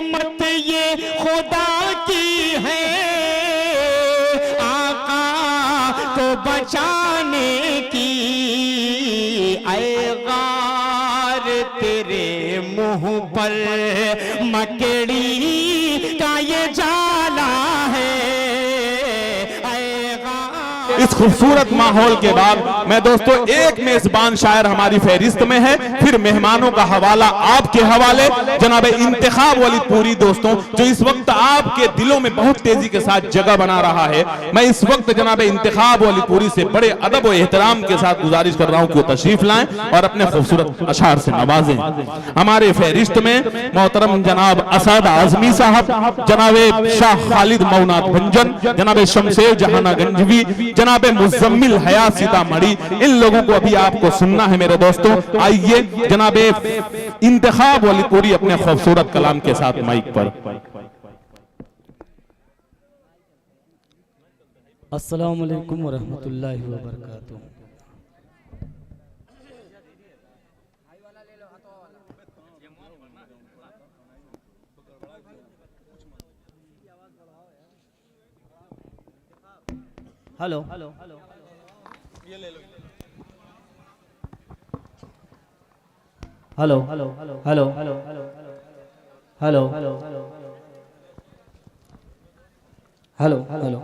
हिकमत ये खुदा की है, आका को बचाने की। ऐ गार तेरे मुंह पर मकड़ी का ये जाला है। इस खूबसूरत माहौल के बाद मैं दोस्तों एक मेजबान शायर हमारी फहरिस्त में है, फिर मेहमानों का हवाला आपके हवाले। जनाब इंतखाब वलीदपुरी दोस्तों, जो इस वक्त आपके दिलों में बहुत तेजी के साथ जगह बना रहा है, मैं इस वक्त जनाब इंतखाब वलीदपुरी से बड़े अदब और एहतराम के साथ गुजारिश कर रहा हूं कि वो तशरीफ लाएं और अपने खूबसूरत अशार से नवाजें। हमारे फहरिस्त में मोहतरम जनाब असद आजमी साहब, जनाब शाह खालिद मौनाथ भंजन, जनाब शमशेर जहाना गंजवी, जनाब मुजम्मिल हया सीतामढ़ी, इन लोगों को अभी आपको सुनना है मेरे दोस्तों। आइए जनाब इंतखाब वलीदपुरी अपने खूबसूरत कलाम के साथ माइक पर। अस्सलाम वालेकुम वरहमतुल्लाहि वबरकातुहू। Hello hello hello hello hello hello hello hello hello hello.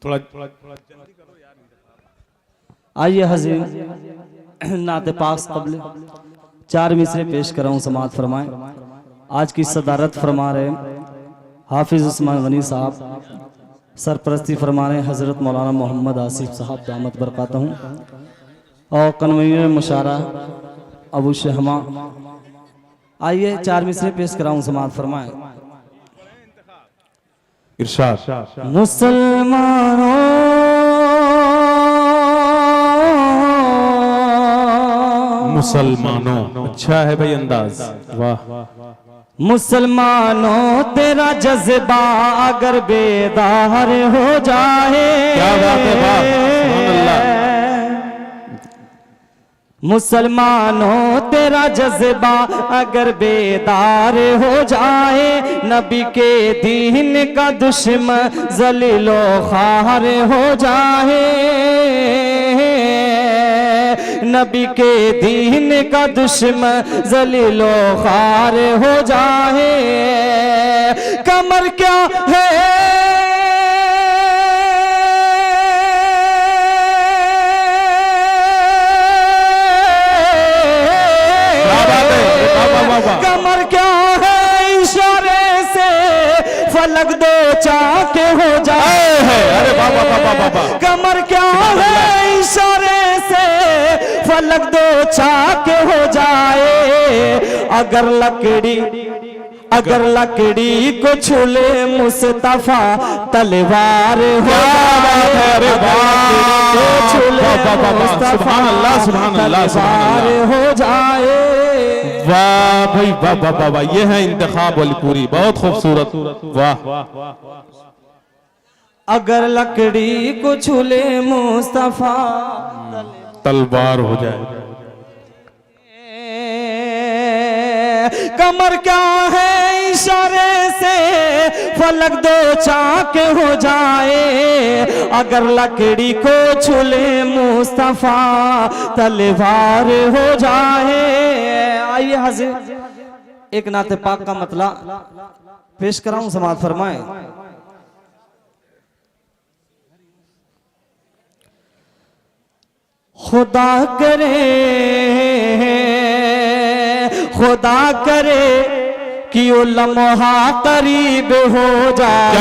थोड़ा आइए हज़ीर नाते पाक क़ब्ल 4 मिसरे पेश कर रहा हूँ, समाअत फरमाएं। आज की सदारत फरमा रहे हाफिज उस्मान गनी साहब, सरपरस्ती फरमा रहे हज़रत मौलाना मोहम्मद आसिफ साहब दामत बरकातहू, और कन्वीनर मुशारा अबू शहमा। आइए 4 मिसरे पेश कर रहा हूँ, समाअत फरमाएं। इरशाद। मुसलमानों मुसलमानों, अच्छा है भाई अंदाज, वाह। मुसलमानों तेरा जज्बा अगर बेदार हो जाए, क्या बात है, वाह, सुभान अल्लाह। मुसलमानों तेरा जज्बा अगर बेदार हो जाए, नबी के दीन का दुश्मन जलीलो ख्वार हो जाए, नबी के दीन का दुश्मन जलीलो ख्वार हो जाए। कमर क्या है कमर क्या है, इशारे से फलक दो चाके हो जाए। अरे बाबा बाबा बाबा, कमर क्या है, इशारे से फलक दो चाके हो जाए। अगर लकड़ी को छूले मुस्तफा तलवार हो जाए, सुभान अल्लाह, सुभान अल्लाह, सुभान अल्लाह हो जाए। वाह भाई वाह वाह वाह वाह, ये है इंतखाब वलीदपुरी, बहुत खूबसूरत, वाह। अगर लकड़ी को छूले मुस्तफा तलवार हो जाए। कमर क्या है, इशारे से फलक दो चाके हो जाए। अगर लकड़ी को छूले मुस्तफा तलवार हो जाए। आइए हाजिर एक नाते पाक का मतला पेश कराऊं, समाअत फरमाएं। खुदा करे कि वो लम्हा करीब हो जाए।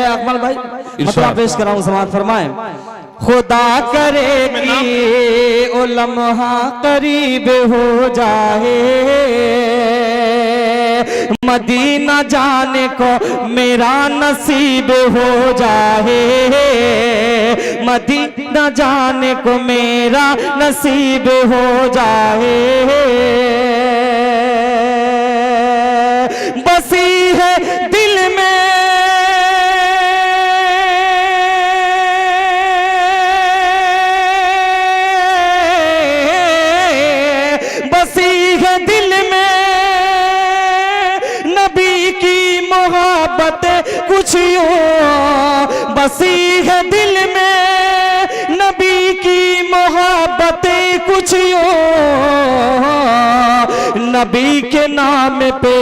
अकमल भाई मतलब पेश कराऊं, समाअत फरमाएं। खुदा करे कि वो लम्हा करीब हो जाए, मदीना जाने को मेरा नसीब हो जाए, मदीना जाने को मेरा नसीब हो जाए। बसी है दिल में बसी है दिल में नबी की मोहब्बतें कुछ नबी के नाम पे,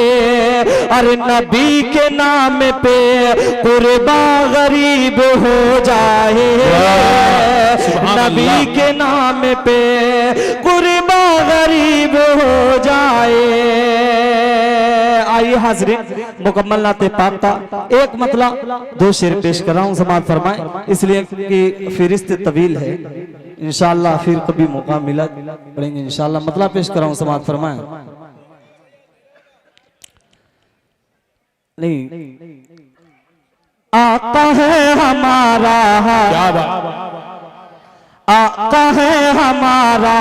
अरे नबी के नाम पे कुर्बा गरीब हो जाए, नबी के नाम पे कुर्बा गरीब हो जाए। आइए हाज़रीन, मुकम्मल नाते पाक का एक मतला 2 शेर पेश कर रहा हूँ, समाअत फरमाएं, इसलिए कि फहरिस्त तवील है। इंशाअल्लाह फिर कभी मौका मिला पढ़ेंगे इंशाअल्लाह। मतला पेश कर रहा हूँ, समाअत फरमाएं। नहीं, आका है हमारा, क्या बात, आका है हमारा,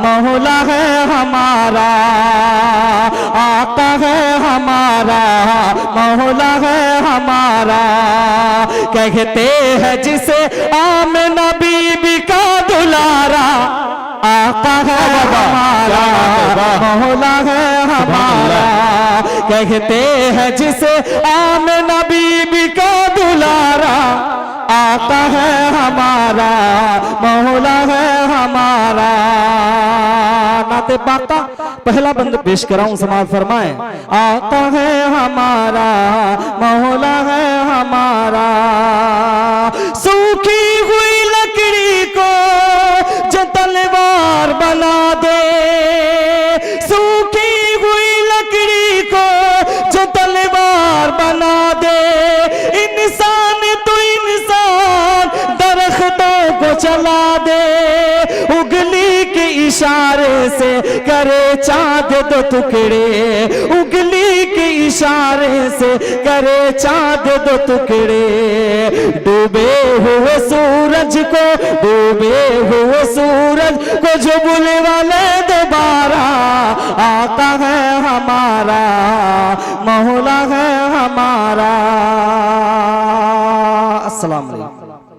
मौला है हमारा, आका है हमारा, मौला है हमारा। कहते हैं जिसे आमिना बीबी का दुलारा, आका है हमारा, मौला है हमारा। कहते हैं जिसे आमिना बीबी का दुलारा, आका है हमारा, मौला है हमारा। नाते पाक का पहला बंद पेश कराऊं, समाअत फरमाएं। आका है हमारा, मौला है हमारा। सूखी हुई लकड़ी को जो तलवार बना दे, सूखी हुई लकड़ी को जो तलवार बना दे, इंसान तो इंसान दरख्तों को चला दे, उंगली के इशारे से करे चांद 2 टुकड़े, उंगली के इशारे से करे चांद 2 टुकड़े। डूबे हुए सूरज को, डूबे हुए सूरज को जो बुले वाले दोबारा, आका है हमारा, मौला है हमारा। अस्सलाम वालेकुम।